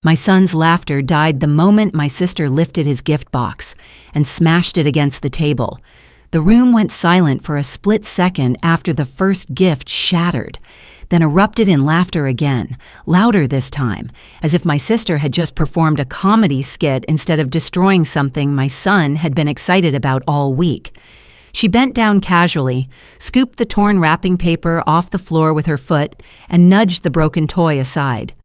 My son's laughter died the moment my sister lifted his gift box and smashed it against the table. The room went silent for a split second after the first gift shattered, then erupted in laughter again, louder this time, as if my sister had just performed a comedy skit instead of destroying something my son had been excited about all week. She bent down casually, scooped the torn wrapping paper off the floor with her foot, and nudged the broken toy aside.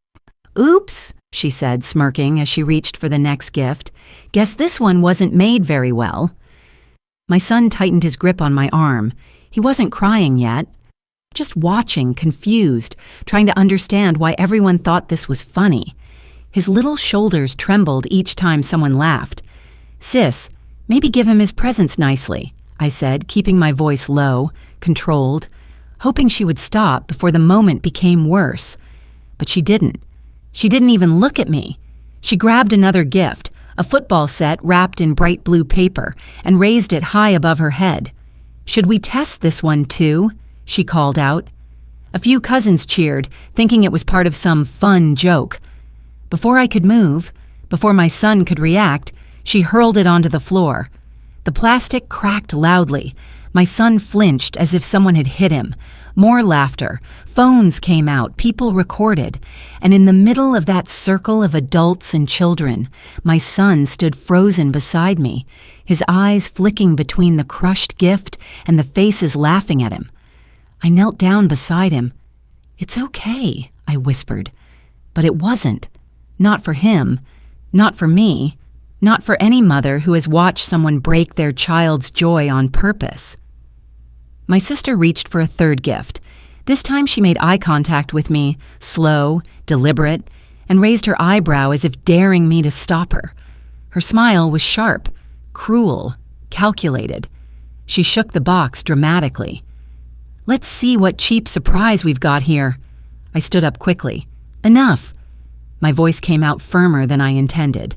"Oops," she said, smirking as she reached for the next gift. "Guess this one wasn't made very well." My son tightened his grip on my arm. He wasn't crying yet, just watching, confused, trying to understand why everyone thought this was funny. His little shoulders trembled each time someone laughed. "Sis, maybe give him his presents nicely," I said, keeping my voice low, controlled, hoping she would stop before the moment became worse. But she didn't. She didn't even look at me. She grabbed another gift, a football set wrapped in bright blue paper, and raised it high above her head. "Should we test this one too?" she called out. A few cousins cheered, thinking it was part of some fun joke. Before I could move, before my son could react, she hurled it onto the floor. The plastic cracked loudly. My son flinched as if someone had hit him. More laughter. Phones came out, people recorded. And in the middle of that circle of adults and children, my son stood frozen beside me, his eyes flicking between the crushed gift and the faces laughing at him. I knelt down beside him. "It's okay," I whispered. But it wasn't. Not for him. Not for me. Not for any mother who has watched someone break their child's joy on purpose. My sister reached for a third gift. This time she made eye contact with me, slow, deliberate, and raised her eyebrow as if daring me to stop her. Her smile was sharp, cruel, calculated. She shook the box dramatically. "Let's see what cheap surprise we've got here." I stood up quickly. "Enough." My voice came out firmer than I intended.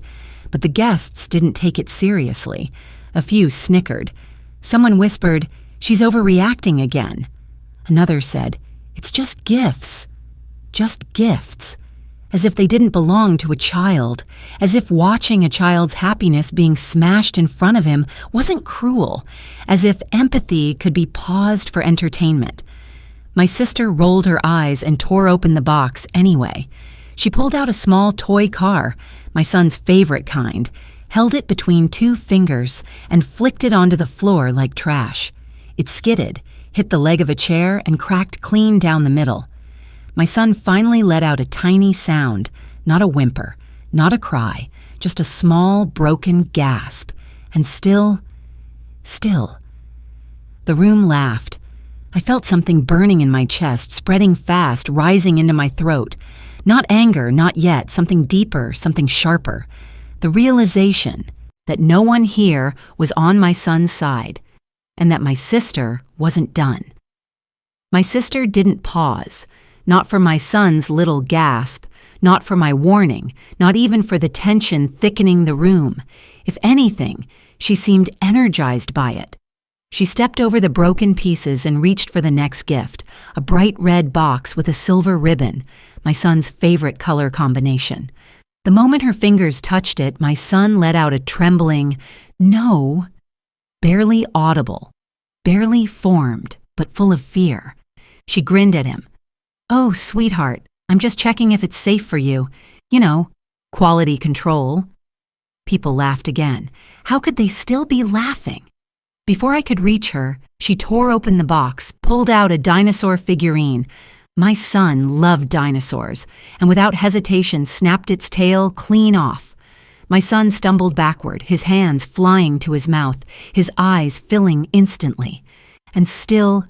But the guests didn't take it seriously. A few snickered. Someone whispered, "She's overreacting again." Another said, "It's just gifts." Just gifts. As if they didn't belong to a child. As if watching a child's happiness being smashed in front of him wasn't cruel. As if empathy could be paused for entertainment. My sister rolled her eyes and tore open the box anyway. She pulled out a small toy car, my son's favorite kind, held it between two fingers, and flicked it onto the floor like trash. It skidded, hit the leg of a chair, and cracked clean down the middle. My son finally let out a tiny sound, not a whimper, not a cry, just a small, broken gasp. And still. The room laughed. I felt something burning in my chest, spreading fast, rising into my throat. Not anger, not yet, something deeper, something sharper. The realization that no one here was on my son's side, and that my sister wasn't done. My sister didn't pause, not for my son's little gasp, not for my warning, not even for the tension thickening the room. If anything, she seemed energized by it. She stepped over the broken pieces and reached for the next gift, a bright red box with a silver ribbon, my son's favorite color combination. The moment her fingers touched it, my son let out a trembling, "No," barely audible, barely formed, but full of fear. She grinned at him. "Oh, sweetheart, I'm just checking if it's safe for you. You know, quality control." People laughed again. How could they still be laughing? Before I could reach her, she tore open the box, pulled out a dinosaur figurine. My son loved dinosaurs, and without hesitation snapped its tail clean off. My son stumbled backward, his hands flying to his mouth, his eyes filling instantly. And still,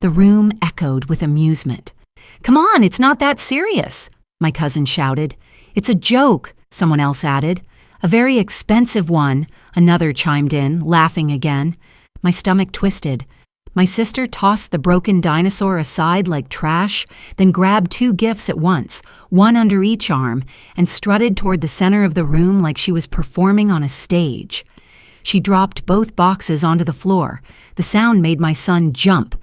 the room echoed with amusement. "Come on, it's not that serious," my cousin shouted. "It's a joke," someone else added. "A very expensive one," another chimed in, laughing again. My stomach twisted. My sister tossed the broken dinosaur aside like trash, then grabbed two gifts at once, one under each arm, and strutted toward the center of the room like she was performing on a stage. She dropped both boxes onto the floor. The sound made my son jump.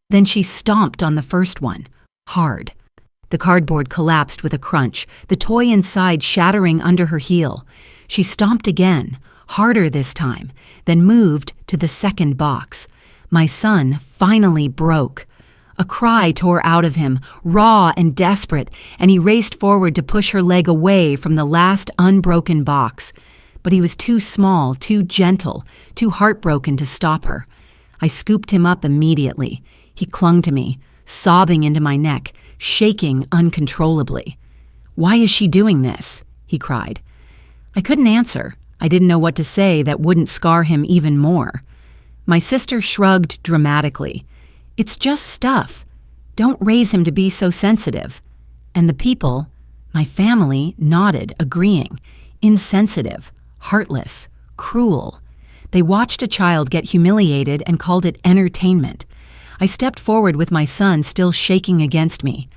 Then she stomped on the first one, hard. The cardboard collapsed with a crunch, the toy inside shattering under her heel. She stomped again, harder this time, then moved to the second box. My son finally broke. A cry tore out of him, raw and desperate, and he raced forward to push her leg away from the last unbroken box. But he was too small, too gentle, too heartbroken to stop her. I scooped him up immediately. He clung to me, sobbing into my neck, shaking uncontrollably. "Why is she doing this?" he cried. I couldn't answer. I didn't know what to say that wouldn't scar him even more. My sister shrugged dramatically. "It's just stuff. Don't raise him to be so sensitive." And the people, my family, nodded, agreeing. Insensitive, heartless, cruel. They watched a child get humiliated and called it entertainment. I stepped forward with my son still shaking against me.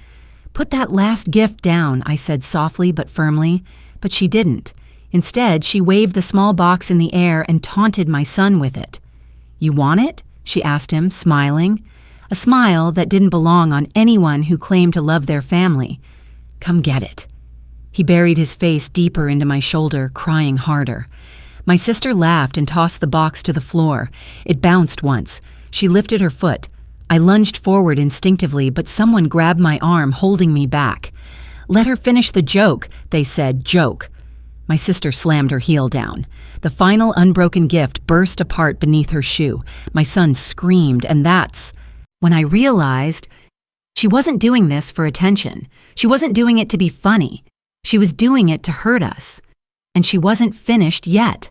"Put that last gift down," I said softly but firmly, but she didn't. Instead, she waved the small box in the air and taunted my son with it. "You want it?" she asked him, smiling. A smile that didn't belong on anyone who claimed to love their family. "Come get it." He buried his face deeper into my shoulder, crying harder. My sister laughed and tossed the box to the floor. It bounced once. She lifted her foot. I lunged forward instinctively, but someone grabbed my arm, holding me back. "Let her finish the joke," they said, "joke." My sister slammed her heel down. The final unbroken gift burst apart beneath her shoe. My son screamed, and that's when I realized she wasn't doing this for attention. She wasn't doing it to be funny. She was doing it to hurt us. And she wasn't finished yet.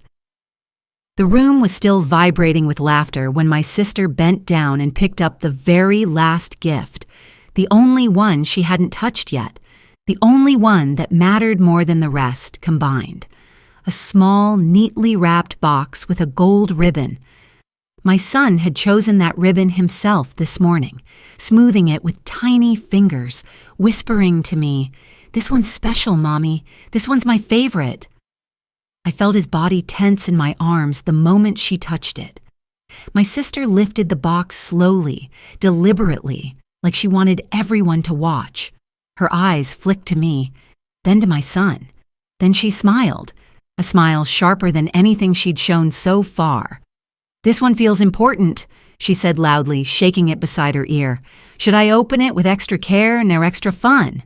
The room was still vibrating with laughter when my sister bent down and picked up the very last gift, the only one she hadn't touched yet, the only one that mattered more than the rest combined. A small, neatly wrapped box with a gold ribbon. My son had chosen that ribbon himself this morning, smoothing it with tiny fingers, whispering to me, "This one's special, Mommy. This one's my favorite." I felt his body tense in my arms the moment she touched it. My sister lifted the box slowly, deliberately, like she wanted everyone to watch. Her eyes flicked to me, then to my son. Then she smiled, a smile sharper than anything she'd shown so far. "This one feels important," she said loudly, shaking it beside her ear. "Should I open it with extra care and extra fun?"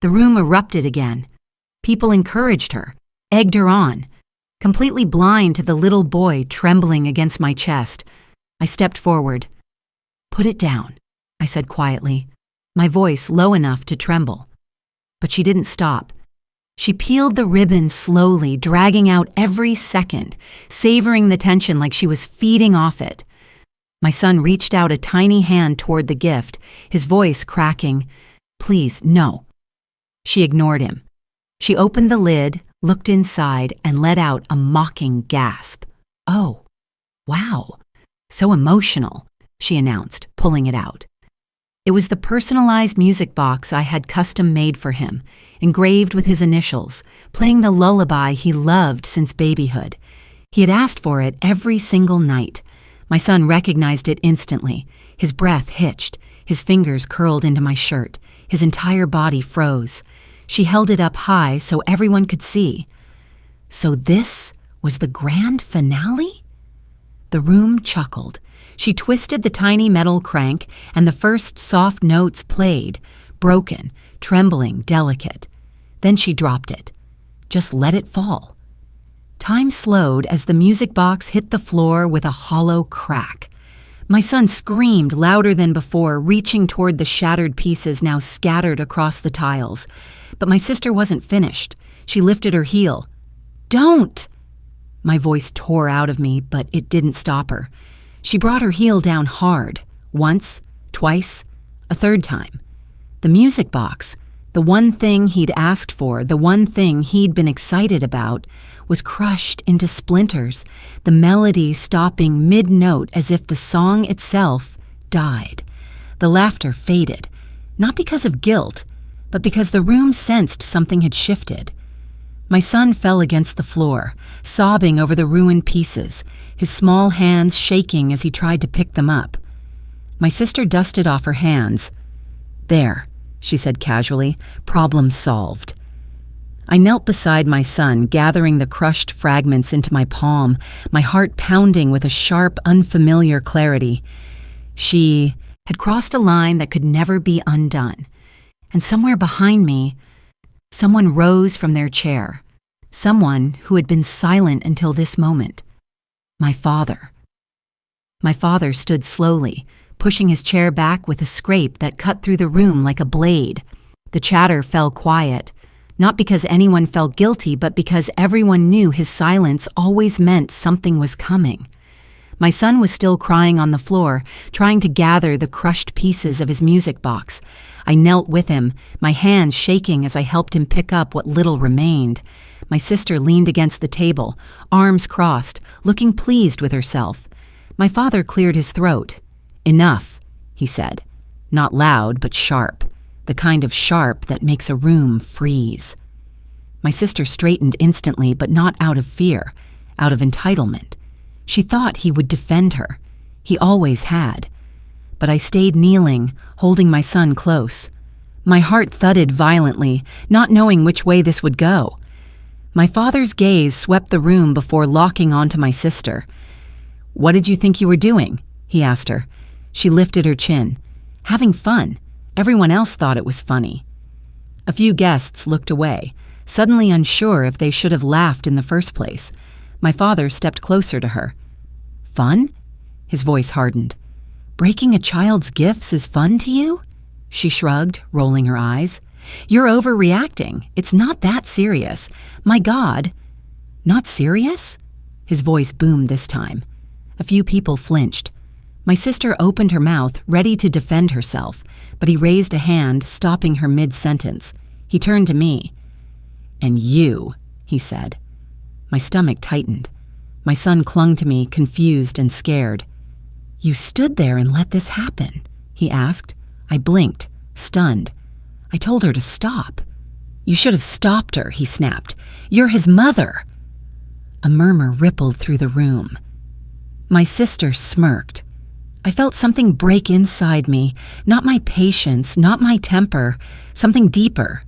The room erupted again. People encouraged her, egged her on, completely blind to the little boy trembling against my chest. I stepped forward. "Put it down," I said quietly, my voice low enough to tremble. But she didn't stop. She peeled the ribbon slowly, dragging out every second, savoring the tension like she was feeding off it. My son reached out a tiny hand toward the gift, his voice cracking, "Please, no." She ignored him. She opened the lid, looked inside, and let out a mocking gasp. "Oh, wow, so emotional," she announced, pulling it out. It was the personalized music box I had custom made for him, engraved with his initials, playing the lullaby he loved since babyhood. He had asked for it every single night. My son recognized it instantly. His breath hitched, his fingers curled into my shirt, his entire body froze. She held it up high so everyone could see. So this was the grand finale? The room chuckled. She twisted the tiny metal crank, and the first soft notes played, broken, trembling, delicate. Then she dropped it. Just let it fall. Time slowed as the music box hit the floor with a hollow crack. My son screamed louder than before, reaching toward the shattered pieces now scattered across the tiles. But my sister wasn't finished. She lifted her heel. "Don't!" My voice tore out of me, but it didn't stop her. She brought her heel down hard, once, twice, a third time. The music box, the one thing he'd asked for, the one thing he'd been excited about, was crushed into splinters, the melody stopping mid-note as if the song itself died. The laughter faded, not because of guilt, but because the room sensed something had shifted. My son fell against the floor, sobbing over the ruined pieces, his small hands shaking as he tried to pick them up. My sister dusted off her hands. "There," she said casually. Problem solved. I knelt beside my son, gathering the crushed fragments into my palm, my heart pounding with a sharp, unfamiliar clarity. She had crossed a line that could never be undone. And somewhere behind me, someone rose from their chair. Someone who had been silent until this moment. My father. My father stood slowly, pushing his chair back with a scrape that cut through the room like a blade. The chatter fell quiet, not because anyone felt guilty, but because everyone knew his silence always meant something was coming. My son was still crying on the floor, trying to gather the crushed pieces of his music box. I knelt with him, my hands shaking as I helped him pick up what little remained. My sister leaned against the table, arms crossed, looking pleased with herself. My father cleared his throat. Enough, he said. Not loud, but sharp. The kind of sharp that makes a room freeze. My sister straightened instantly, but not out of fear, out of entitlement. She thought he would defend her. He always had. But I stayed kneeling, holding my son close. My heart thudded violently, not knowing which way this would go. My father's gaze swept the room before locking onto my sister. "What did you think you were doing?" he asked her. She lifted her chin. "Having fun. Everyone else thought it was funny." A few guests looked away, suddenly unsure if they should have laughed in the first place. My father stepped closer to her. "Fun?" His voice hardened. "Breaking a child's gifts is fun to you?" She shrugged, rolling her eyes. "You're overreacting. It's not that serious. My God." "Not serious?" His voice boomed this time. A few people flinched. My sister opened her mouth, ready to defend herself, but he raised a hand, stopping her mid-sentence. He turned to me. "And you," he said. My stomach tightened. My son clung to me, confused and scared. "You stood there and let this happen?" he asked. I blinked, stunned. I told her to stop. "You should have stopped her," he snapped. "You're his mother." A murmur rippled through the room. My sister smirked. I felt something break inside me, not my patience, not my temper, something deeper.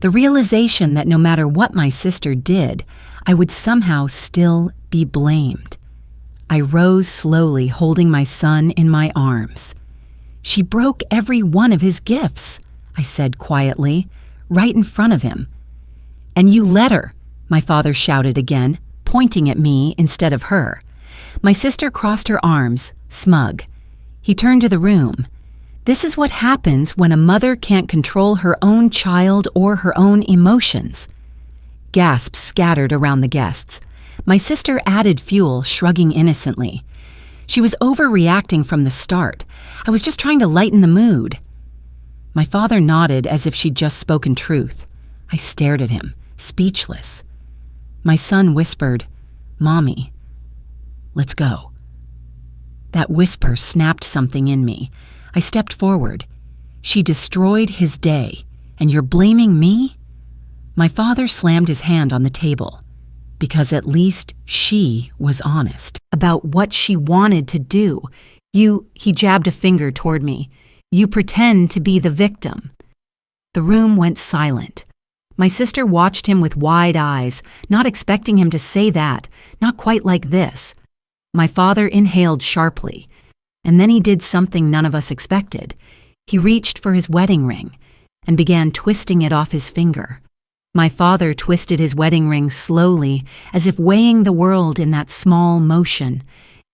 The realization that no matter what my sister did, I would somehow still be blamed. I rose slowly, holding my son in my arms. "She broke every one of his gifts," I said quietly, right in front of him. "And you let her," my father shouted again, pointing at me instead of her. My sister crossed her arms, smug. He turned to the room. "This is what happens when a mother can't control her own child or her own emotions." Gasps scattered around the guests. My sister added fuel, shrugging innocently. "She was overreacting from the start. I was just trying to lighten the mood." My father nodded as if she'd just spoken truth. I stared at him, speechless. My son whispered, "Mommy, let's go." That whisper snapped something in me. I stepped forward. "She destroyed his day, and you're blaming me?" My father slammed his hand on the table. "Because at least she was honest about what she wanted to do. He jabbed a finger toward me. "You pretend to be the victim." The room went silent. My sister watched him with wide eyes, not expecting him to say that, not quite like this. My father inhaled sharply, and then he did something none of us expected. He reached for his wedding ring and began twisting it off his finger. My father twisted his wedding ring slowly, as if weighing the world in that small motion.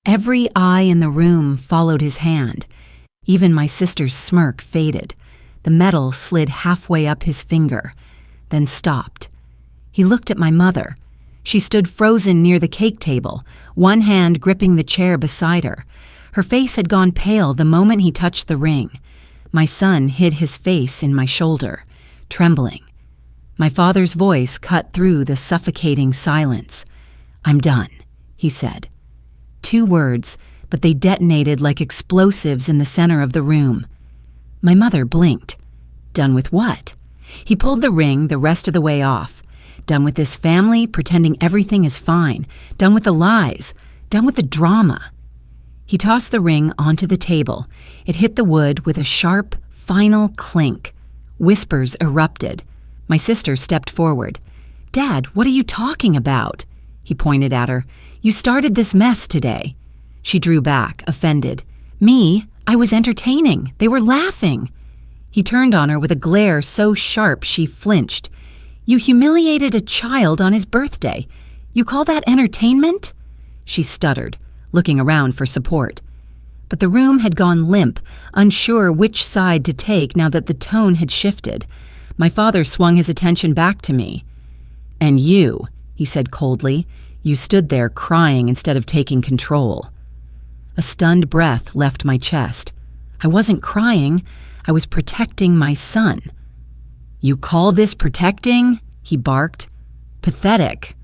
Every eye in the room followed his hand. Even my sister's smirk faded. The metal slid halfway up his finger, then stopped. He looked at my mother. She stood frozen near the cake table, one hand gripping the chair beside her. Her face had gone pale the moment he touched the ring. My son hid his face in my shoulder, trembling. My father's voice cut through the suffocating silence. "I'm done," he said. 2 words, but they detonated like explosives in the center of the room. My mother blinked. Done with what? He pulled the ring the rest of the way off. Done with this family, pretending everything is fine. Done with the lies. Done with the drama. He tossed the ring onto the table. It hit the wood with a sharp, final clink. Whispers erupted. My sister stepped forward. "Dad, what are you talking about?" He pointed at her. "You started this mess today." She drew back, offended. "Me? I was entertaining. They were laughing." He turned on her with a glare so sharp she flinched. "You humiliated a child on his birthday. You call that entertainment?" She stuttered, looking around for support. But the room had gone limp, unsure which side to take now that the tone had shifted. My father swung his attention back to me. "And you," he said coldly, "you stood there crying instead of taking control." A stunned breath left my chest. I wasn't crying. I was protecting my son. "You call this protecting?" he barked. "Pathetic."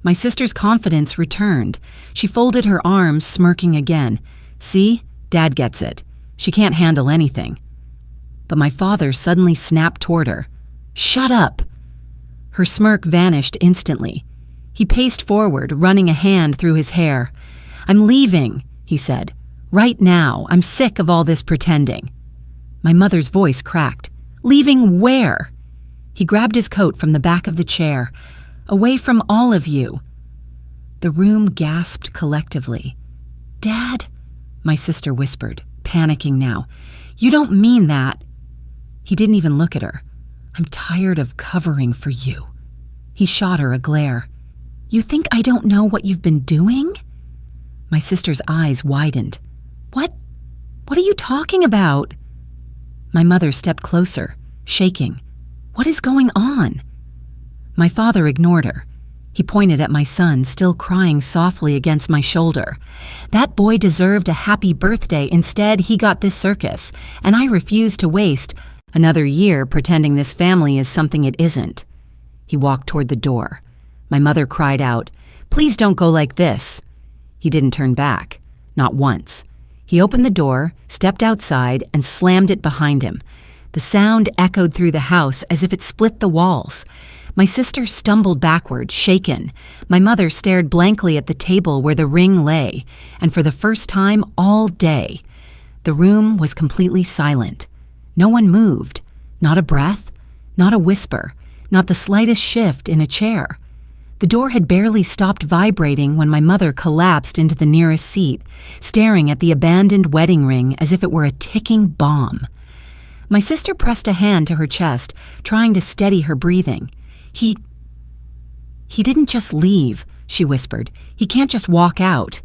My sister's confidence returned. She folded her arms, smirking again. "See? Dad gets it. She can't handle anything." But my father suddenly snapped toward her. "Shut up!" Her smirk vanished instantly. He paced forward, running a hand through his hair. "I'm leaving," he said. "Right now. I'm sick of all this pretending." My mother's voice cracked. "Leaving where?" He grabbed his coat from the back of the chair. "Away from all of you." The room gasped collectively. "Dad?" My sister whispered, panicking now. "You don't mean that." He didn't even look at her. "I'm tired of covering for you." He shot her a glare. "You think I don't know what you've been doing?" My sister's eyes widened. What are you talking about?" My mother stepped closer, shaking. "What is going on?" My father ignored her. He pointed at my son, still crying softly against my shoulder. "That boy deserved a happy birthday. Instead, he got this circus, and I refuse to waste another year pretending this family is something it isn't." He walked toward the door. My mother cried out, "Please don't go like this." He didn't turn back, not once. He opened the door, stepped outside, and slammed it behind him. The sound echoed through the house as if it split the walls. My sister stumbled backward, shaken. My mother stared blankly at the table where the ring lay, and for the first time all day, the room was completely silent. No one moved, not a breath, not a whisper, not the slightest shift in a chair. The door had barely stopped vibrating when my mother collapsed into the nearest seat, staring at the abandoned wedding ring as if it were a ticking bomb. My sister pressed a hand to her chest, trying to steady her breathing. He didn't just leave," she whispered. "He can't just walk out."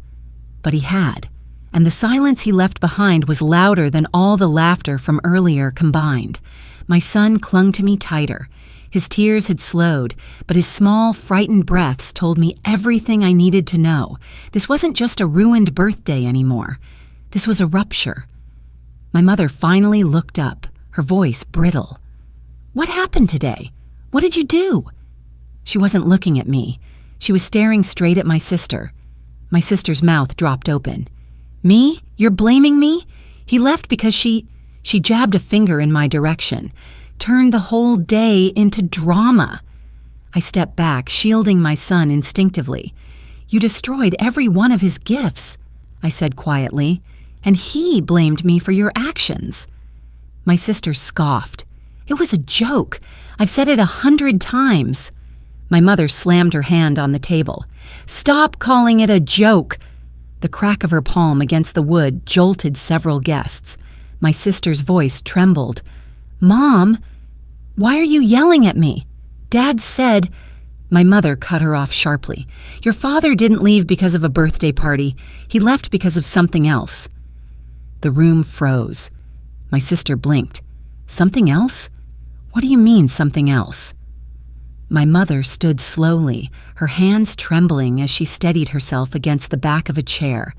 But he had, and the silence he left behind was louder than all the laughter from earlier combined. My son clung to me tighter. His tears had slowed, but his small, frightened breaths told me everything I needed to know. This wasn't just a ruined birthday anymore. This was a rupture. My mother finally looked up, her voice brittle. "What happened today? What did you do?" She wasn't looking at me. She was staring straight at my sister. My sister's mouth dropped open. "Me? You're blaming me? He left because she jabbed a finger in my direction. Turned the whole day into drama." I stepped back, shielding my son instinctively. "You destroyed every one of his gifts," I said quietly, "and he blamed me for your actions." My sister scoffed. "It was a joke. I've said it 100 times. My mother slammed her hand on the table. "Stop calling it a joke." The crack of her palm against the wood jolted several guests. My sister's voice trembled. "Mom, why are you yelling at me? Dad said—" My mother cut her off sharply. "Your father didn't leave because of a birthday party. He left because of something else." The room froze. My sister blinked. "Something else? What do you mean, something else?" My mother stood slowly, her hands trembling as she steadied herself against the back of a chair.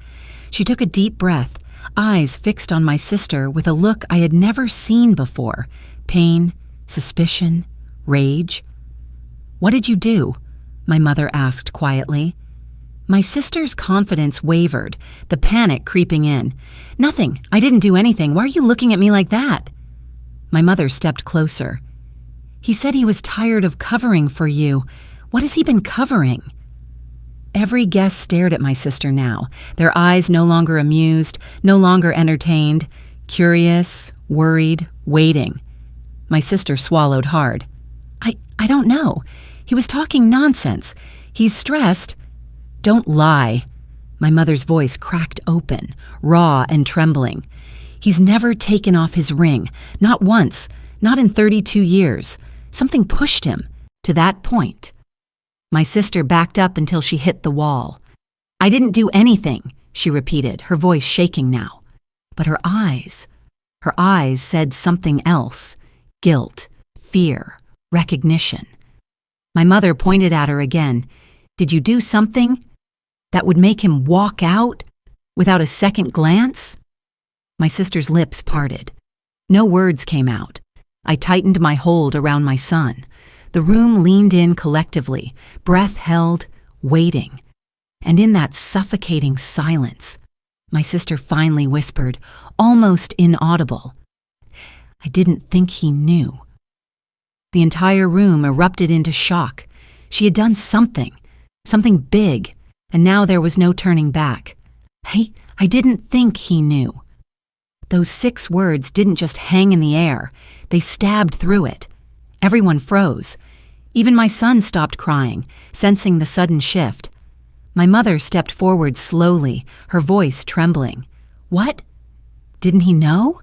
She took a deep breath, eyes fixed on my sister with a look I had never seen before. Pain, suspicion, rage. "What did you do?" my mother asked quietly. My sister's confidence wavered, the panic creeping in. "Nothing. I didn't do anything. Why are you looking at me like that?" My mother stepped closer. "He said he was tired of covering for you. What has he been covering?" Every guest stared at my sister now, their eyes no longer amused, no longer entertained, curious, worried, waiting. My sister swallowed hard. I don't know. He was talking nonsense. He's stressed. Don't lie. My mother's voice cracked open, raw and trembling. He's never taken off his ring. Not once. Not in 32 years. Something pushed him to that point. My sister backed up until she hit the wall. I didn't do anything, she repeated, her voice shaking now. But her eyes said something else. Guilt, fear, recognition. My mother pointed at her again. Did you do something that would make him walk out without a second glance? My sister's lips parted. No words came out. I tightened my hold around my son. The room leaned in collectively, breath held, waiting. And in that suffocating silence, my sister finally whispered, almost inaudible, I didn't think he knew. The entire room erupted into shock. She had done something big, and now there was no turning back. I didn't think he knew. Those 6 words didn't just hang in the air. They stabbed through it. Everyone froze. Even my son stopped crying, sensing the sudden shift. My mother stepped forward slowly, her voice trembling. What? Didn't he know?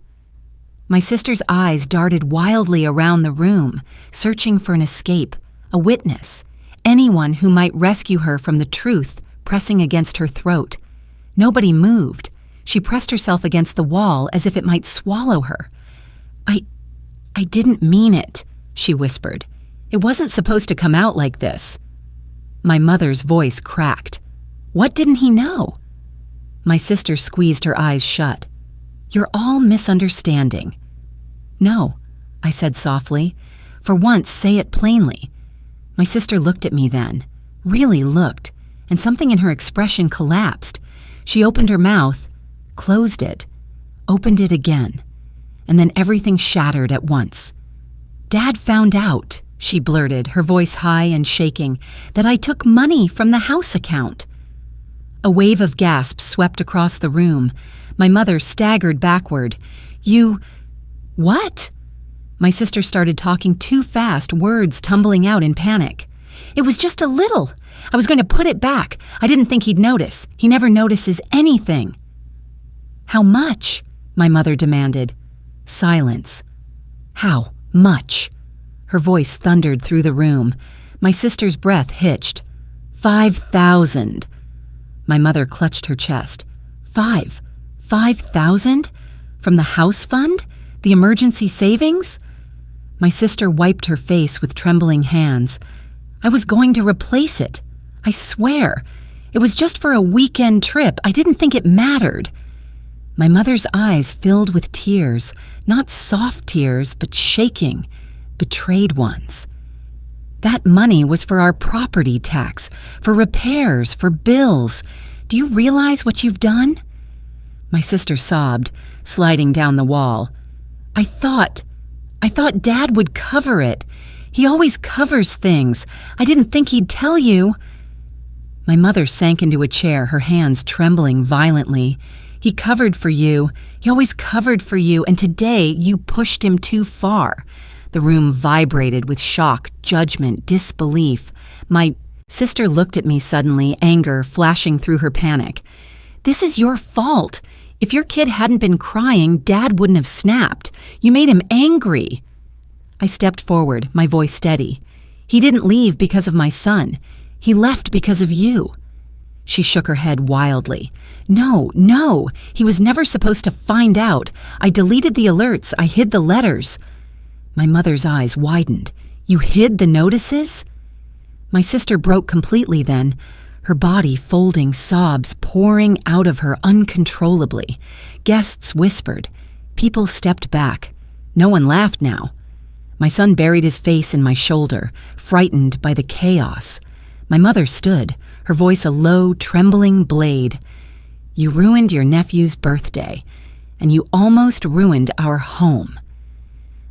My sister's eyes darted wildly around the room, searching for an escape, a witness, anyone who might rescue her from the truth pressing against her throat. Nobody moved. She pressed herself against the wall as if it might swallow her. I didn't mean it, she whispered. It wasn't supposed to come out like this. My mother's voice cracked. What didn't he know? My sister squeezed her eyes shut. You're all misunderstanding. No, I said softly. For once, say it plainly. My sister looked at me then, really looked, and something in her expression collapsed. She opened her mouth, closed it, opened it again, and then everything shattered at once. Dad found out, she blurted, her voice high and shaking, that I took money from the house account. A wave of gasps swept across the room. My mother staggered backward. You... What? My sister started talking too fast, words tumbling out in panic. It was just a little. I was going to put it back. I didn't think he'd notice. He never notices anything. How much? My mother demanded. Silence. How much? Her voice thundered through the room. My sister's breath hitched. 5,000. My mother clutched her chest. 5,000? From the house fund? The emergency savings? My sister wiped her face with trembling hands. I was going to replace it. I swear. It was just for a weekend trip. I didn't think it mattered. My mother's eyes filled with tears, not soft tears, but shaking, betrayed ones. That money was for our property tax, for repairs, for bills. Do you realize what you've done? My sister sobbed, sliding down the wall. I thought Dad would cover it. He always covers things. I didn't think he'd tell you. My mother sank into a chair, her hands trembling violently. He covered for you. He always covered for you, and today you pushed him too far. The room vibrated with shock, judgment, disbelief. My sister looked at me suddenly, anger flashing through her panic. This is your fault. If your kid hadn't been crying, Dad wouldn't have snapped. You made him angry. I stepped forward, my voice steady. He didn't leave because of my son. He left because of you. She shook her head wildly. No, he was never supposed to find out. I deleted the alerts. I hid the letters. My mother's eyes widened. You hid the notices? My sister broke completely then, her body folding, sobs pouring out of her uncontrollably. Guests whispered. People stepped back. No one laughed now. My son buried his face in my shoulder, frightened by the chaos. My mother stood, her voice a low, trembling blade. You ruined your nephew's birthday, and you almost ruined our home.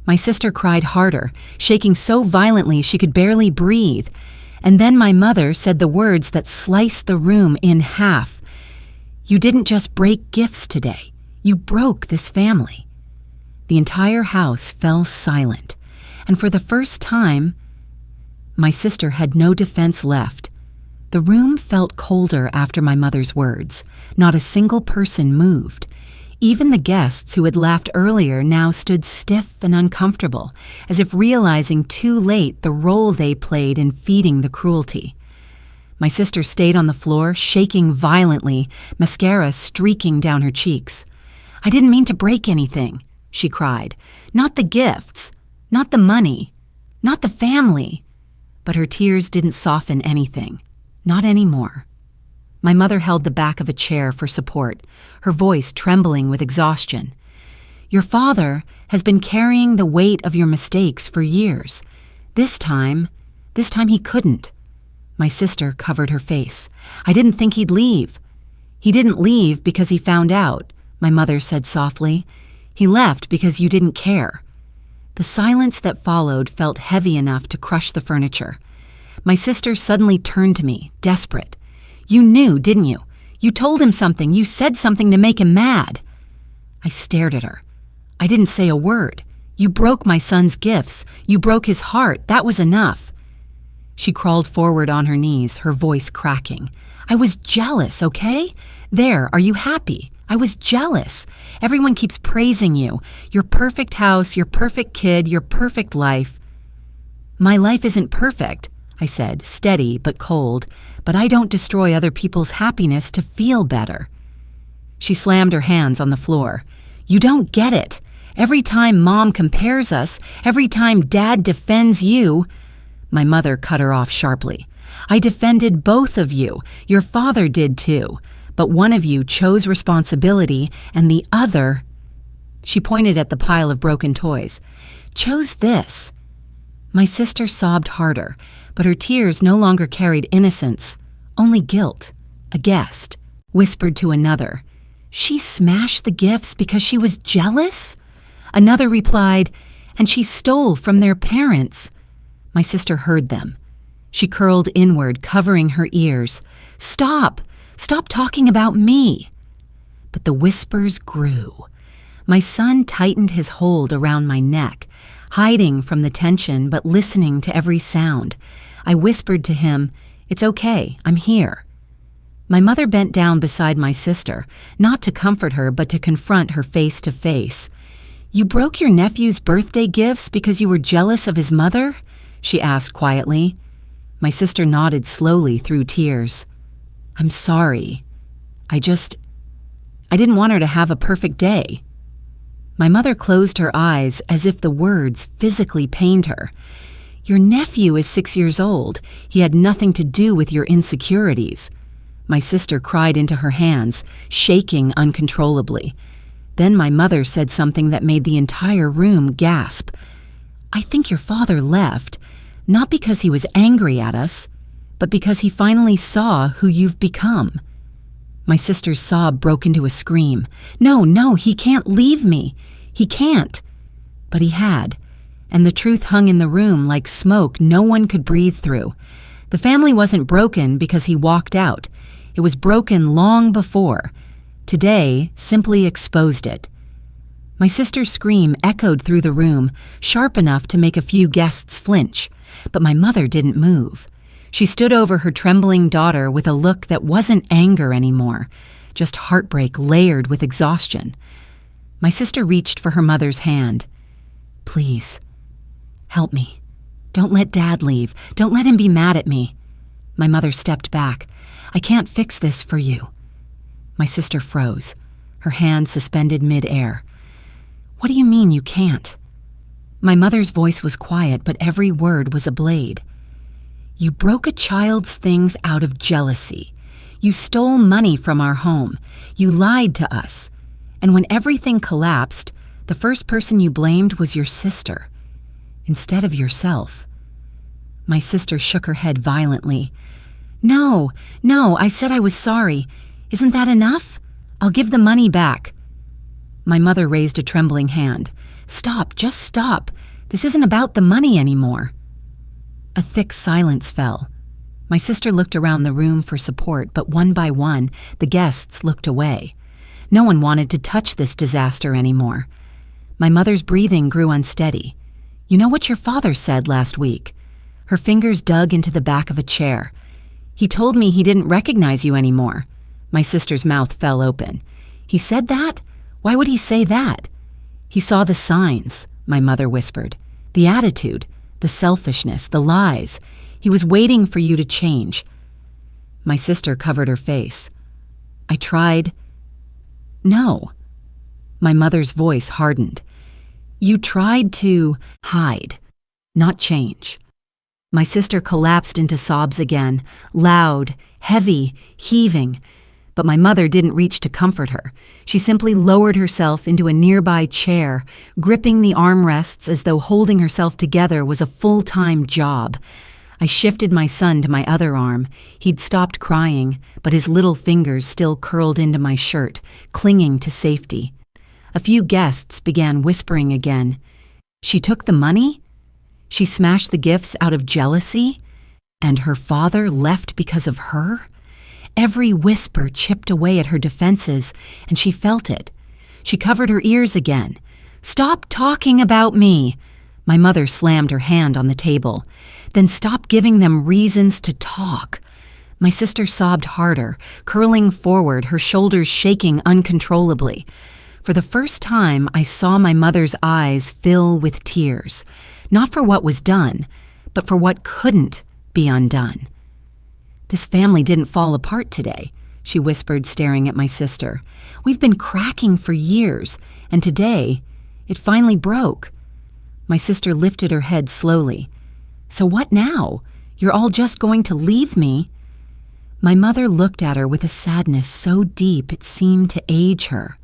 My sister cried harder, shaking so violently she could barely breathe. And then my mother said the words that sliced the room in half. You didn't just break gifts today. You broke this family. The entire house fell silent. and for the first time, my sister had no defense left. The room felt colder after my mother's words. Not a single person moved. Even the guests who had laughed earlier now stood stiff and uncomfortable, as if realizing too late the role they played in feeding the cruelty. My sister stayed on the floor, shaking violently, mascara streaking down her cheeks. "I didn't mean to break anything," she cried. "Not the gifts, not the money, not the family." But her tears didn't soften anything. Not anymore. My mother held the back of a chair for support, her voice trembling with exhaustion. "Your father has been carrying the weight of your mistakes for years. This time he couldn't." My sister covered her face. "I didn't think he'd leave." "He didn't leave because he found out," my mother said softly. "He left because you didn't care." The silence that followed felt heavy enough to crush the furniture. My sister suddenly turned to me, desperate. "You knew, didn't you? You told him something. You said something to make him mad." I stared at her. "I didn't say a word. You broke my son's gifts. You broke his heart. That was enough." She crawled forward on her knees, her voice cracking. "I was jealous, okay? There, are you happy? I was jealous. Everyone keeps praising you. Your perfect house, your perfect kid, your perfect life." "My life isn't perfect," I said, steady but cold, "but I don't destroy other people's happiness to feel better." She slammed her hands on the floor. "You don't get it. Every time Mom compares us, every time Dad defends you—" My mother cut her off sharply. "I defended both of you. Your father did too. But one of you chose responsibility and the other—" She pointed at the pile of broken toys. "Chose this." My sister sobbed harder, but her tears no longer carried innocence, only guilt. A guest whispered to another, "She smashed the gifts because she was jealous?" Another replied, "And she stole from their parents." My sister heard them. She curled inward, covering her ears. "Stop! Stop talking about me!" But the whispers grew. My son tightened his hold around my neck, hiding from the tension but listening to every sound. I whispered to him, "It's okay, I'm here." My mother bent down beside my sister, not to comfort her but to confront her face to face. "You broke your nephew's birthday gifts because you were jealous of his mother?" she asked quietly. My sister nodded slowly through tears. "I'm sorry. I didn't want her to have a perfect day." My mother closed her eyes as if the words physically pained her. "Your nephew is 6 years old. He had nothing to do with your insecurities." My sister cried into her hands, shaking uncontrollably. Then my mother said something that made the entire room gasp. "I think your father left, not because he was angry at us, but because he finally saw who you've become." My sister's sob broke into a scream. No, he can't leave me. He can't." But he had, and the truth hung in the room like smoke no one could breathe through. The family wasn't broken because he walked out. It was broken long before. Today simply exposed it. My sister's scream echoed through the room, sharp enough to make a few guests flinch, but my mother didn't move. She stood over her trembling daughter with a look that wasn't anger anymore, just heartbreak layered with exhaustion. My sister reached for her mother's hand. "Please, help me. Don't let Dad leave. Don't let him be mad at me." My mother stepped back. "I can't fix this for you." My sister froze, her hand suspended mid-air. "What do you mean you can't?" My mother's voice was quiet, but every word was a blade. "You broke a child's things out of jealousy. You stole money from our home. You lied to us. And when everything collapsed, the first person you blamed was your sister, instead of yourself." My sister shook her head violently. No, I said I was sorry. Isn't that enough? I'll give the money back." My mother raised a trembling hand. "Stop, just stop. This isn't about the money anymore." A thick silence fell. My sister looked around the room for support, but one by one, the guests looked away. No one wanted to touch this disaster anymore. My mother's breathing grew unsteady. You know what your father said last week?" Her fingers dug into the back of a chair. "He told me he didn't recognize you anymore." My sister's mouth fell open. "He said that? Why would he say that?" "He saw the signs," my mother whispered. "The attitude, the selfishness, the lies. He was waiting for you to change." My sister covered her face. "I tried." "No." My mother's voice hardened. "You tried to hide, not change." My sister collapsed into sobs again, loud, heavy, heaving. But my mother didn't reach to comfort her. She simply lowered herself into a nearby chair, gripping the armrests as though holding herself together was a full-time job. I shifted my son to my other arm. He'd stopped crying, but his little fingers still curled into my shirt, clinging to safety. A few guests began whispering again. She took the money? She smashed the gifts out of jealousy? And her father left because of her? Every whisper chipped away at her defenses, and she felt it. She covered her ears again. "Stop talking about me!" My mother slammed her hand on the table. "Then stop giving them reasons to talk." My sister sobbed harder, curling forward, her shoulders shaking uncontrollably. For the first time, I saw my mother's eyes fill with tears, not for what was done, but for what couldn't be undone. "This family didn't fall apart today," she whispered, staring at my sister. "We've been cracking for years, and today, it finally broke." My sister lifted her head slowly. "So what now? You're all just going to leave me?" My mother looked at her with a sadness so deep it seemed to age her.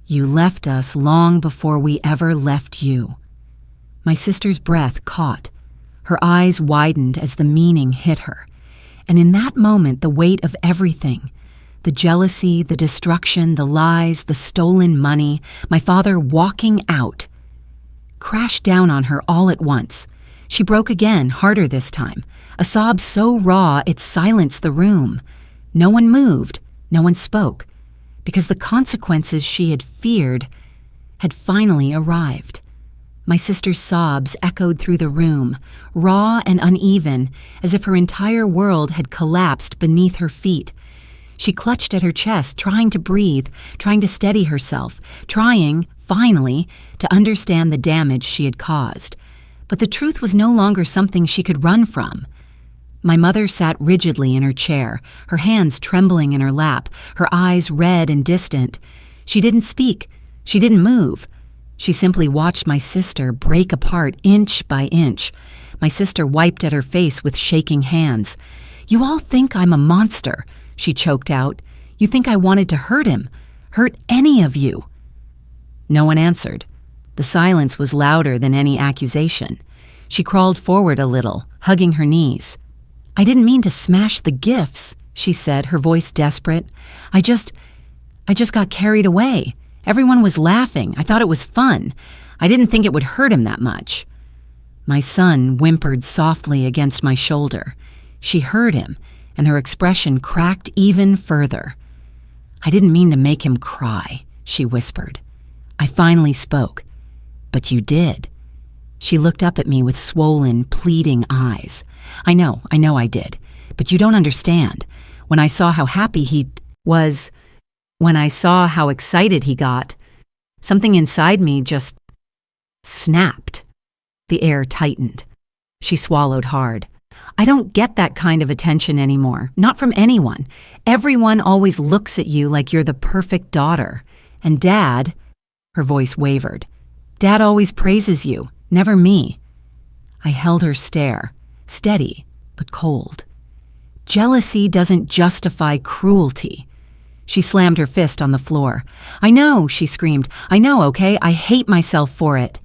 "You left us long before we ever left you." My sister's breath caught. Her eyes widened as the meaning hit her. And in that moment, the weight of everything, the jealousy, the destruction, the lies, the stolen money, my father walking out, crashed down on her all at once. She broke again, harder this time, a sob so raw it silenced the room. No one moved, no one spoke, because the consequences she had feared had finally arrived. My sister's sobs echoed through the room, raw and uneven, as if her entire world had collapsed beneath her feet. She clutched at her chest, trying to breathe, trying to steady herself, trying, finally, to understand the damage she had caused. But the truth was no longer something she could run from. My mother sat rigidly in her chair, her hands trembling in her lap, her eyes red and distant. She didn't speak. She didn't move. She simply watched my sister break apart inch by inch. My sister wiped at her face with shaking hands. "You all think I'm a monster," she choked out. "You think I wanted to hurt him, hurt any of you." No one answered. The silence was louder than any accusation. She crawled forward a little, hugging her knees. "I didn't mean to smash the gifts," she said, her voice desperate. I just got carried away. Everyone was laughing. I thought it was fun. I didn't think it would hurt him that much." My son whimpered softly against my shoulder. She heard him, and her expression cracked even further. "I didn't mean to make him cry," she whispered. I finally spoke. "But you did." She looked up at me with swollen, pleading eyes. I know I did. But you don't understand. When I saw how happy he was, when I saw how excited he got, something inside me just snapped. The air tightened. She swallowed hard. "I don't get that kind of attention anymore, not from anyone. Everyone always looks at you like you're the perfect daughter. And Dad," her voice wavered, "Dad always praises you, never me." I held her stare, steady but cold. "Jealousy doesn't justify cruelty." She slammed her fist on the floor. "I know," she screamed. "I know, okay? I hate myself for it."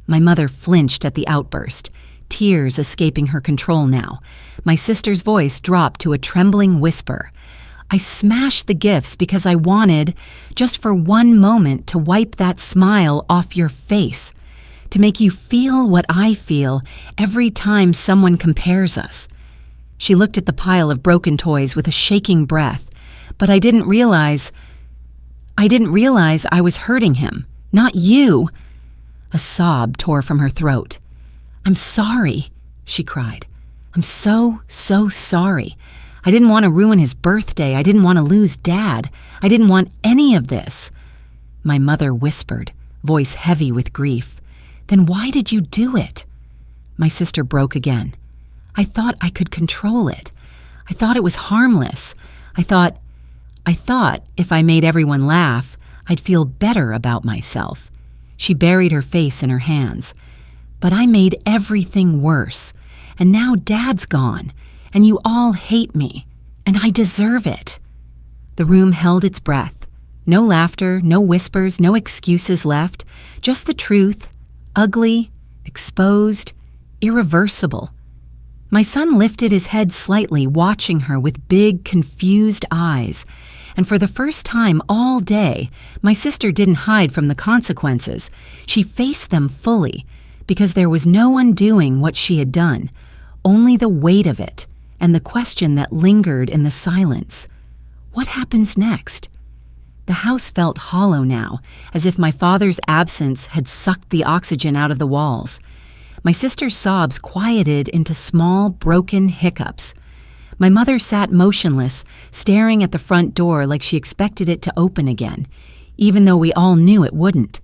My mother flinched at the outburst, tears escaping her control now. My sister's voice dropped to a trembling whisper. "I smashed the gifts because I wanted, just for one moment, to wipe that smile off your face, to make you feel what I feel every time someone compares us." She looked at the pile of broken toys with a shaking breath. "But I didn't realize I was hurting him. Not you." A sob tore from her throat. "I'm sorry," she cried. "I'm so sorry. I didn't want to ruin his birthday. I didn't want to lose Dad. I didn't want any of this." My mother whispered, voice heavy with grief. "Then why did you do it?" My sister broke again. "I thought I could control it. I thought it was harmless. I thought if I made everyone laugh, I'd feel better about myself." She buried her face in her hands. "But I made everything worse. And now Dad's gone. And you all hate me. And I deserve it." The room held its breath. No laughter, no whispers, no excuses left. Just the truth. Ugly, exposed, irreversible. My son lifted his head slightly, watching her with big, confused eyes. And for the first time all day, my sister didn't hide from the consequences. She faced them fully, because there was no undoing what she had done, only the weight of it, and the question that lingered in the silence. What happens next? The house felt hollow now, as if my father's absence had sucked the oxygen out of the walls. My sister's sobs quieted into small, broken hiccups. My mother sat motionless, staring at the front door like she expected it to open again, even though we all knew it wouldn't.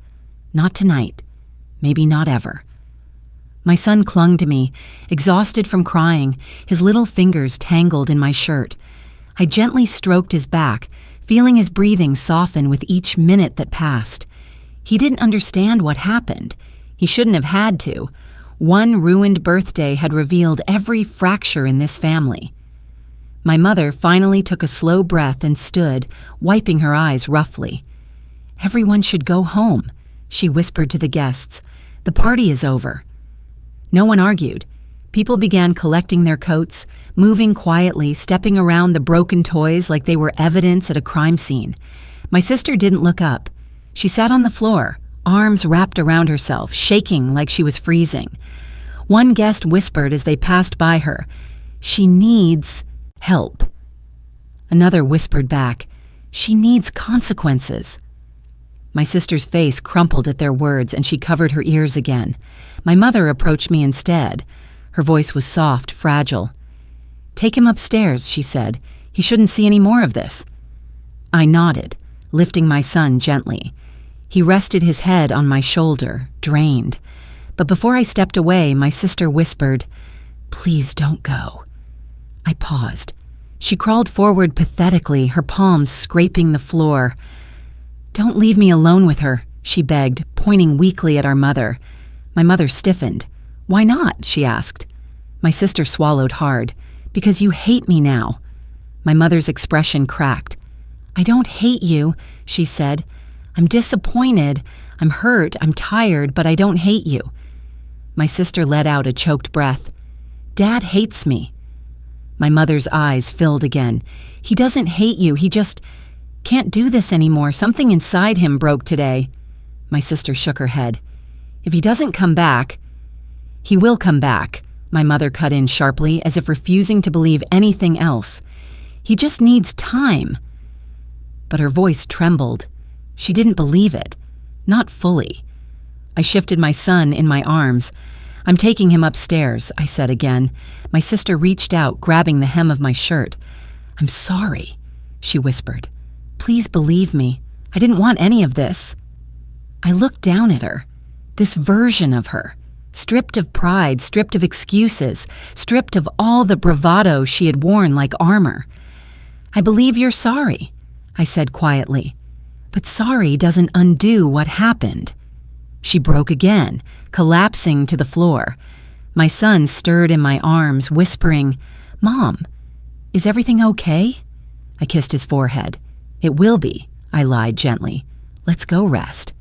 Not tonight. Maybe not ever. My son clung to me, exhausted from crying, his little fingers tangled in my shirt. I gently stroked his back, feeling his breathing soften with each minute that passed. He didn't understand what happened. He shouldn't have had to. One ruined birthday had revealed every fracture in this family. My mother finally took a slow breath and stood, wiping her eyes roughly. "Everyone should go home," she whispered to the guests. "The party is over." No one argued. People began collecting their coats, moving quietly, stepping around the broken toys like they were evidence at a crime scene. My sister didn't look up. She sat on the floor, arms wrapped around herself, shaking like she was freezing. One guest whispered as they passed by her, "She needs help." Another whispered back, "She needs consequences." My sister's face crumpled at their words and she covered her ears again. My mother approached me instead. Her voice was soft, fragile. "Take him upstairs," she said. "He shouldn't see any more of this." I nodded, lifting my son gently. He rested his head on my shoulder, drained. But before I stepped away, my sister whispered, "Please don't go." I paused. She crawled forward pathetically, her palms scraping the floor. "Don't leave me alone with her," she begged, pointing weakly at our mother. My mother stiffened. "Why not?" she asked. My sister swallowed hard. "Because you hate me now." My mother's expression cracked. "I don't hate you," she said. "I'm disappointed. I'm hurt. I'm tired, but I don't hate you." My sister let out a choked breath. "Dad hates me." My mother's eyes filled again. "He doesn't hate you. He just can't do this anymore. Something inside him broke today." My sister shook her head. "If he doesn't come back—" "He will come back," my mother cut in sharply, as if refusing to believe anything else. "He just needs time." But her voice trembled. She didn't believe it. Not fully. I shifted my son in my arms. "I'm taking him upstairs," I said again. My sister reached out, grabbing the hem of my shirt. "I'm sorry," she whispered. "Please believe me. I didn't want any of this." I looked down at her. This version of her, stripped of pride, stripped of excuses, stripped of all the bravado she had worn like armor. "I believe you're sorry," I said quietly. "But sorry doesn't undo what happened." She broke again, collapsing to the floor. My son stirred in my arms, whispering, "Mom, is everything okay?" I kissed his forehead. "It will be," I lied gently. "Let's go rest."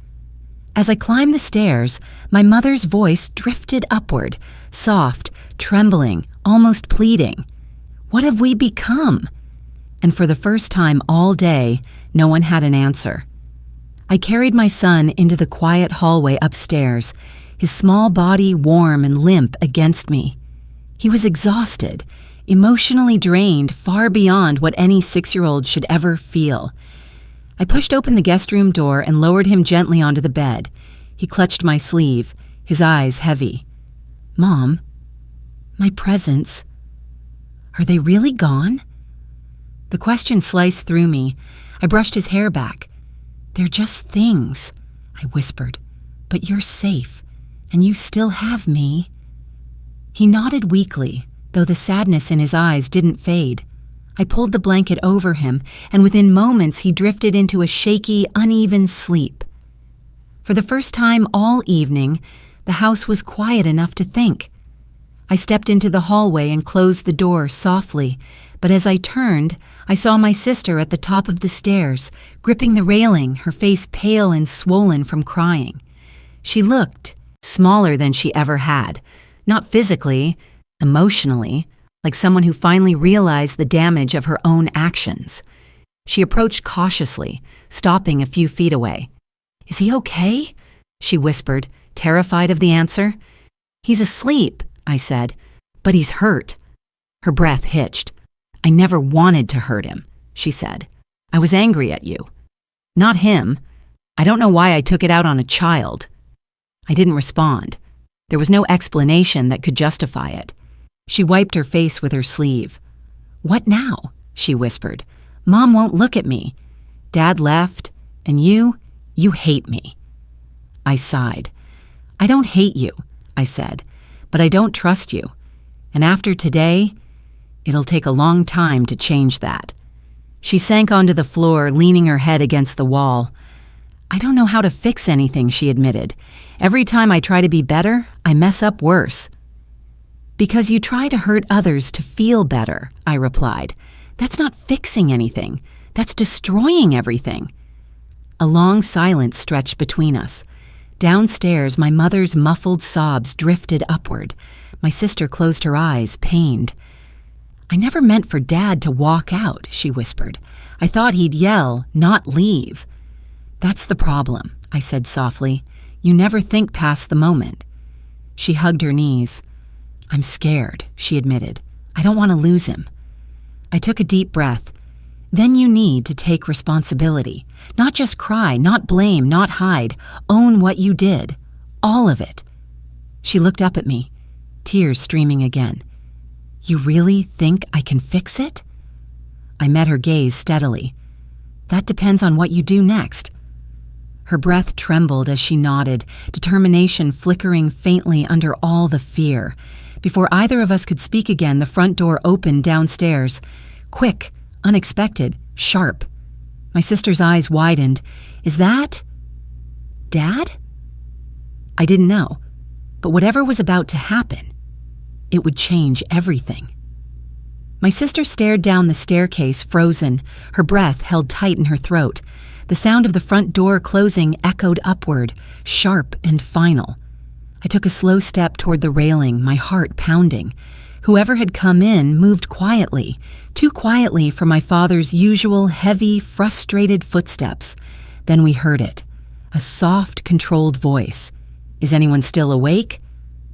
As I climbed the stairs, my mother's voice drifted upward, soft, trembling, almost pleading. What have we become? And for the first time all day, no one had an answer. I carried my son into the quiet hallway upstairs, his small body warm and limp against me. He was exhausted, emotionally drained far beyond what any 6-year-old should ever feel. I pushed open the guest room door and lowered him gently onto the bed. He clutched my sleeve, his eyes heavy. "Mom, my presents, are they really gone?" The question sliced through me. I brushed his hair back. "They're just things," I whispered. "But you're safe, and you still have me." He nodded weakly, though the sadness in his eyes didn't fade. I pulled the blanket over him, and within moments he drifted into a shaky, uneven sleep. For the first time all evening, the house was quiet enough to think. I stepped into the hallway and closed the door softly, but as I turned, I saw my sister at the top of the stairs, gripping the railing, her face pale and swollen from crying. She looked smaller than she ever had, not physically, emotionally, like someone who finally realized the damage of her own actions. She approached cautiously, stopping a few feet away. "Is he okay?" she whispered, terrified of the answer. "He's asleep," I said, "but he's hurt." Her breath hitched. "I never wanted to hurt him," she said. "I was angry at you. Not him. I don't know why I took it out on a child." I didn't respond. There was no explanation that could justify it. She wiped her face with her sleeve. "What now?" she whispered. "Mom won't look at me. Dad left, and you hate me." I sighed. "I don't hate you," I said, "but I don't trust you. And after today, it'll take a long time to change that." She sank onto the floor, leaning her head against the wall. "I don't know how to fix anything," she admitted. "Every time I try to be better, I mess up worse." "Because you try to hurt others to feel better," I replied. "That's not fixing anything. That's destroying everything." A long silence stretched between us. Downstairs, my mother's muffled sobs drifted upward. My sister closed her eyes, pained. "I never meant for Dad to walk out," she whispered. "I thought he'd yell, not leave." "That's the problem," I said softly. "You never think past the moment." She hugged her knees. "I'm scared," she admitted. "I don't want to lose him." I took a deep breath. "Then you need to take responsibility. Not just cry, not blame, not hide. Own what you did. All of it." She looked up at me, tears streaming again. "You really think I can fix it?" I met her gaze steadily. "That depends on what you do next." Her breath trembled as she nodded, determination flickering faintly under all the fear. Before either of us could speak again, the front door opened downstairs. Quick, unexpected, sharp. My sister's eyes widened. "Is that Dad?" I didn't know, but whatever was about to happen, it would change everything. My sister stared down the staircase, frozen, her breath held tight in her throat. The sound of the front door closing echoed upward, sharp and final. I took a slow step toward the railing, my heart pounding. Whoever had come in moved quietly, too quietly for my father's usual heavy, frustrated footsteps. Then we heard it, a soft, controlled voice. "Is anyone still awake?"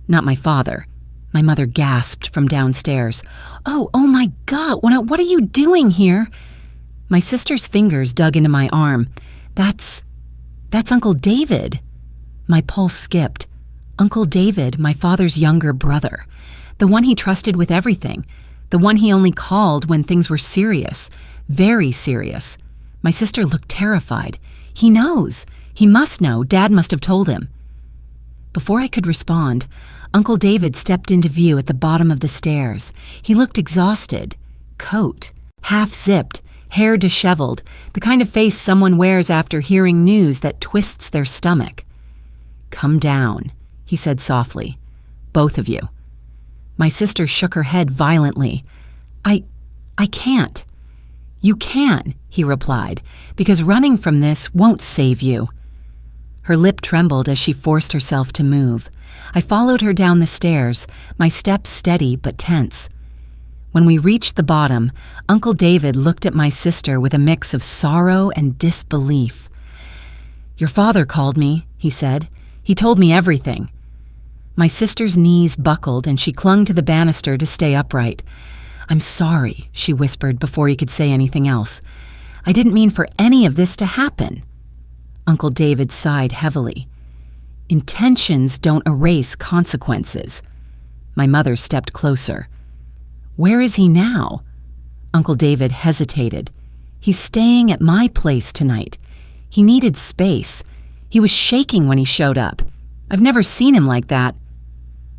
Not my father. My mother gasped from downstairs. Oh my God, what are you doing here?" My sister's fingers dug into my arm. That's Uncle David." My pulse skipped. Uncle David, my father's younger brother. The one he trusted with everything. The one he only called when things were serious. Very serious. My sister looked terrified. "He knows. He must know. Dad must have told him." Before I could respond, Uncle David stepped into view at the bottom of the stairs. He looked exhausted. Coat, half-zipped, hair disheveled, the kind of face someone wears after hearing news that twists their stomach. "Come down," he said softly. "Both of you." My sister shook her head violently. I can't." "You can," he replied, "because running from this won't save you." Her lip trembled as she forced herself to move. I followed her down the stairs, my steps steady but tense. When we reached the bottom, Uncle David looked at my sister with a mix of sorrow and disbelief. "Your father called me," he said. "He told me everything." My sister's knees buckled and she clung to the banister to stay upright. "I'm sorry," she whispered before he could say anything else. "I didn't mean for any of this to happen." Uncle David sighed heavily. Intentions don't erase consequences. My mother stepped closer. Where is he now? Uncle David hesitated. He's staying at my place tonight. He needed space. He was shaking when he showed up. I've never seen him like that.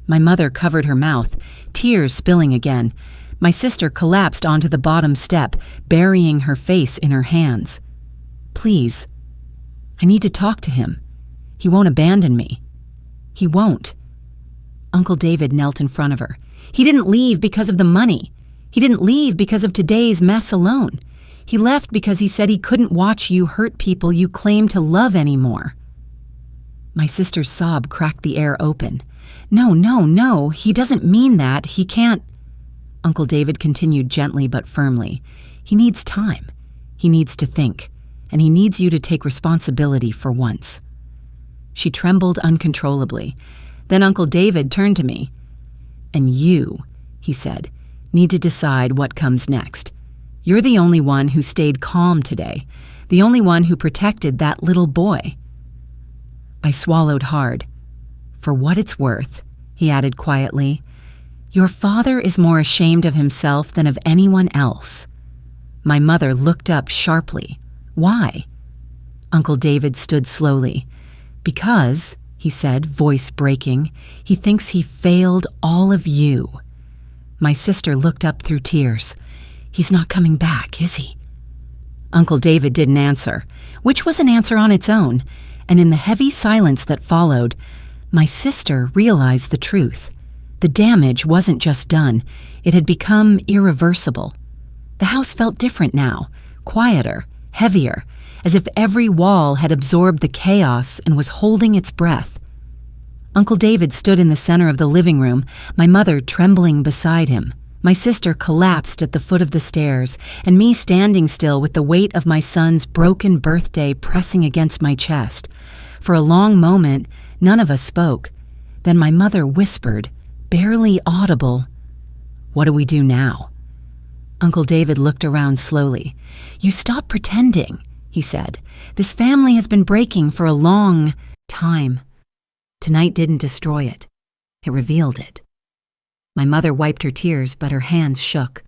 My mother covered her mouth, tears spilling again. My sister collapsed onto the bottom step, burying her face in her hands. Please, I need to talk to him. He won't abandon me. He won't. Uncle David knelt in front of her. He didn't leave because of the money. He didn't leave because of today's mess alone. He left because he said he couldn't watch you hurt people you claim to love anymore. My sister's sob cracked the air open. No, he doesn't mean that. He can't. Uncle David continued gently but firmly. He needs time. He needs to think. And he needs you to take responsibility for once. She trembled uncontrollably. Then Uncle David turned to me. And you, he said, need to decide what comes next. You're the only one who stayed calm today, the only one who protected that little boy. I swallowed hard. For what it's worth, he added quietly, your father is more ashamed of himself than of anyone else. My mother looked up sharply. Why? Uncle David stood slowly. Because, he said, voice breaking, he thinks he failed all of you. My sister looked up through tears. He's not coming back, is he? Uncle David didn't answer, which was an answer on its own, and in the heavy silence that followed, my sister realized the truth. The damage wasn't just done, it had become irreversible. The house felt different now, quieter, heavier, as if every wall had absorbed the chaos and was holding its breath. Uncle David stood in the center of the living room, my mother trembling beside him. My sister collapsed at the foot of the stairs, and me standing still with the weight of my son's broken birthday pressing against my chest. For a long moment, none of us spoke. Then my mother whispered, barely audible, "What do we do now?" Uncle David looked around slowly. "You stop pretending," he said. "This family has been breaking for a long time. Tonight didn't destroy it. It revealed it." My mother wiped her tears, but her hands shook.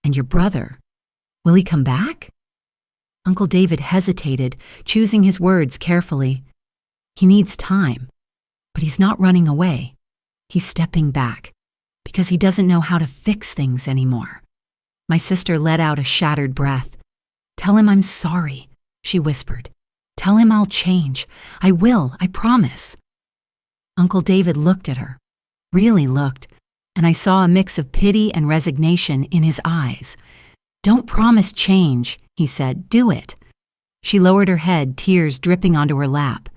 "And your brother, will he come back?" Uncle David hesitated, choosing his words carefully. "He needs time, but he's not running away. He's stepping back, because he doesn't know how to fix things anymore." My sister let out a shattered breath. "Tell him I'm sorry," she whispered. "Tell him I'll change. I will, I promise." Uncle David looked at her, really looked, and I saw a mix of pity and resignation in his eyes. "Don't promise change," he said. "Do it." She lowered her head, tears dripping onto her lap.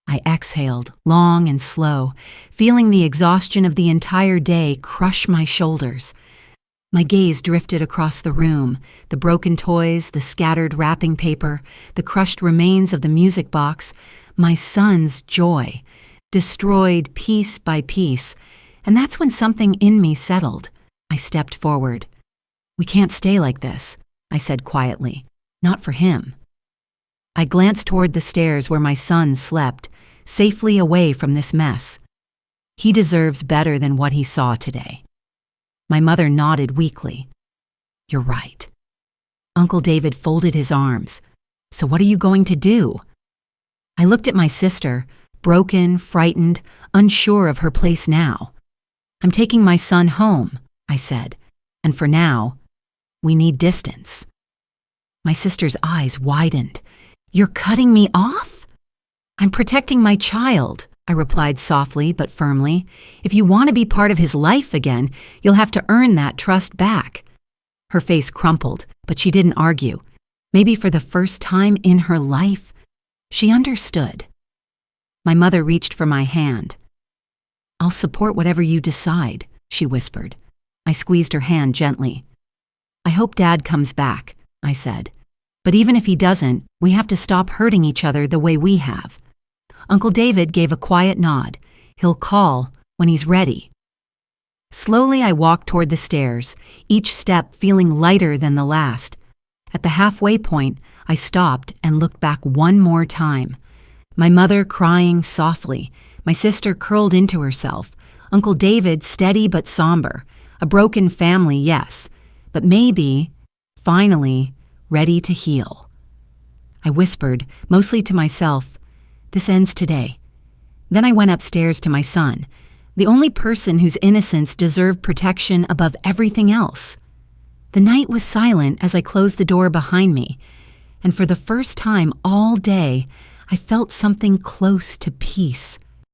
I exhaled, long and slow, feeling the exhaustion of the entire day crush my shoulders. My gaze drifted across the room, the broken toys, the scattered wrapping paper, the crushed remains of the music box, my son's joy, destroyed piece by piece. And that's when something in me settled. I stepped forward. "We can't stay like this," I said quietly. "Not for him." I glanced toward the stairs where my son slept, safely away from this mess. He deserves better than what he saw today. My mother nodded weakly. "You're right." Uncle David folded his arms. "So what are you going to do?" I looked at my sister, broken, frightened, unsure of her place now. "I'm taking my son home," I said, "and for now, we need distance." My sister's eyes widened. "You're cutting me off?" "I'm protecting my child," I replied softly but firmly. "If you want to be part of his life again, you'll have to earn that trust back." Her face crumpled, but she didn't argue. Maybe for the first time in her life, she understood. My mother reached for my hand. "I'll support whatever you decide," she whispered. I squeezed her hand gently. "I hope Dad comes back," I said. "But even if he doesn't, we have to stop hurting each other the way we have." Uncle David gave a quiet nod. "He'll call when he's ready." Slowly I walked toward the stairs, each step feeling lighter than the last. At the halfway point, I stopped and looked back one more time. My mother crying softly, My sister curled into herself. Uncle David steady but somber. A broken family, yes, but maybe, finally, ready to heal. I whispered, mostly to myself, "This ends today." Then I went upstairs to my son, the only person whose innocence deserved protection above everything else. The night was silent as I closed the door behind me, and for the first time all day, I felt something close to peace,